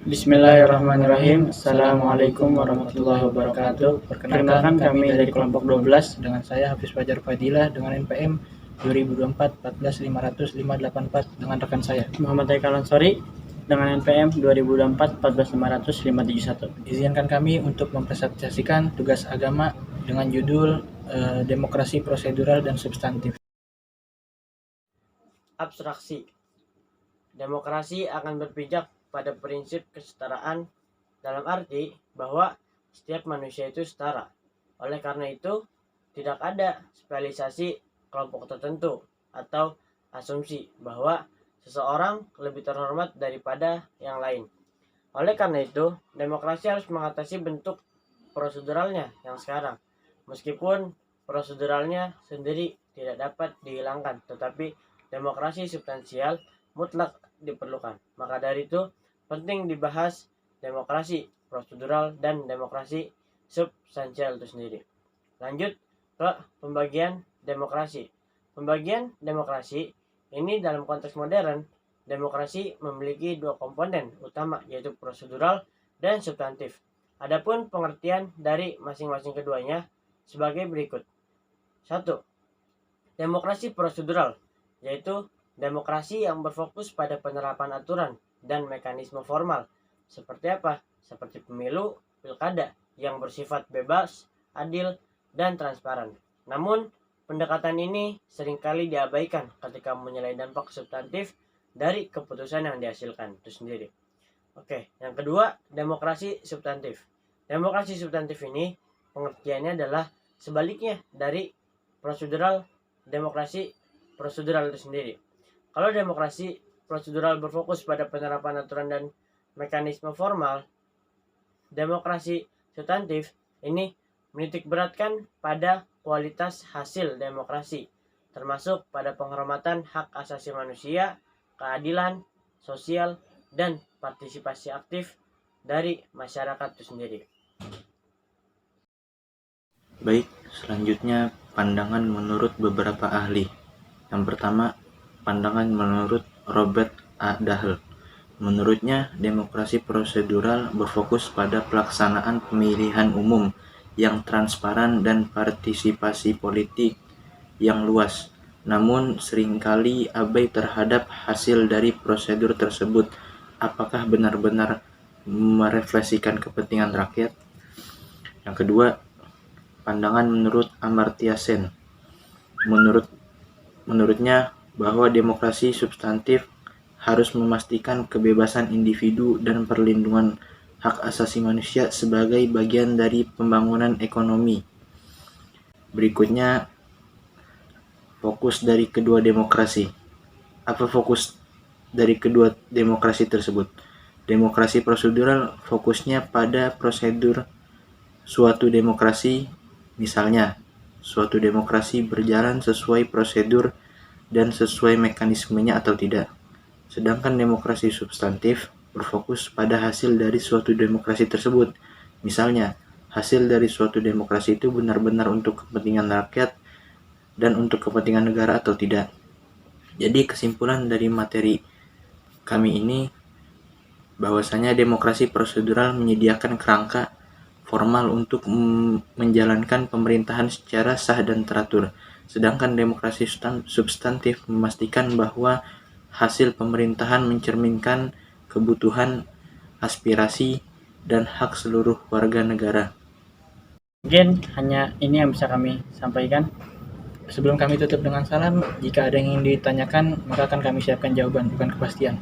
Bismillahirrahmanirrahim. Assalamualaikum warahmatullahi wabarakatuh. Perkenalkan kami dari kelompok 12 dengan saya Hafiz Fajar Fadilah dengan NPM 2024 14500 dengan rekan saya Muhammad Haikal Ansori dengan NPM 2024 14500 Izinkan kami untuk mempresentasikan tugas agama dengan judul Demokrasi Prosedural dan Substantif. Abstraksi. Demokrasi akan berpijak pada prinsip kesetaraan dalam arti bahwa setiap manusia itu setara. Oleh karena itu, tidak ada spesialisasi kelompok tertentu atau asumsi bahwa seseorang lebih terhormat daripada yang lain. Oleh karena itu, demokrasi harus mengatasi bentuk proseduralnya yang sekarang. Meskipun proseduralnya sendiri tidak dapat dihilangkan, tetapi demokrasi substansial mutlak diperlukan. Maka dari itu, penting dibahas demokrasi prosedural dan demokrasi substansial itu sendiri. Lanjut ke pembagian demokrasi. Pembagian demokrasi ini dalam konteks modern, demokrasi memiliki dua komponen utama, yaitu prosedural dan substantif. Adapun pengertian dari masing-masing keduanya sebagai berikut. 1. Demokrasi prosedural, yaitu demokrasi yang berfokus pada penerapan aturan dan mekanisme formal. Seperti apa? Seperti pemilu, pilkada yang bersifat bebas, adil, dan transparan. Namun, pendekatan ini seringkali diabaikan ketika menilai dampak substantif dari keputusan yang dihasilkan itu sendiri. Oke, yang kedua, demokrasi substantif. Demokrasi substantif ini pengertiannya adalah sebaliknya dari demokrasi prosedural itu sendiri. Kalau demokrasi prosedural berfokus pada penerapan aturan dan mekanisme formal, demokrasi substantif ini menitik beratkan pada kualitas hasil demokrasi, termasuk pada penghormatan hak asasi manusia, keadilan sosial, dan partisipasi aktif dari masyarakat itu sendiri. Baik, selanjutnya pandangan menurut beberapa ahli. Yang pertama, pandangan menurut Robert A. Dahl. Menurutnya, demokrasi prosedural berfokus pada pelaksanaan pemilihan umum yang transparan dan partisipasi politik yang luas, namun seringkali abai terhadap hasil dari prosedur tersebut. Apakah benar-benar merefleksikan kepentingan rakyat? Yang kedua, pandangan menurut Amartya Sen. Menurutnya bahwa demokrasi substantif harus memastikan kebebasan individu dan perlindungan hak asasi manusia sebagai bagian dari pembangunan ekonomi. Berikutnya, fokus dari kedua demokrasi. Apa fokus dari kedua demokrasi tersebut? Demokrasi prosedural fokusnya pada prosedur suatu demokrasi, misalnya suatu demokrasi berjalan sesuai prosedur dan sesuai mekanismenya atau tidak. Sedangkan demokrasi substantif berfokus pada hasil dari suatu demokrasi tersebut. Misalnya, hasil dari suatu demokrasi itu benar-benar untuk kepentingan rakyat dan untuk kepentingan negara atau tidak. Jadi kesimpulan dari materi kami ini bahwasanya demokrasi prosedural menyediakan kerangka formal untuk menjalankan pemerintahan secara sah dan teratur. Sedangkan demokrasi substantif memastikan bahwa hasil pemerintahan mencerminkan kebutuhan, aspirasi, dan hak seluruh warga negara. Mungkin hanya ini yang bisa kami sampaikan. Sebelum kami tutup dengan salam, jika ada yang ingin ditanyakan, maka akan kami siapkan jawaban, bukan kepastian.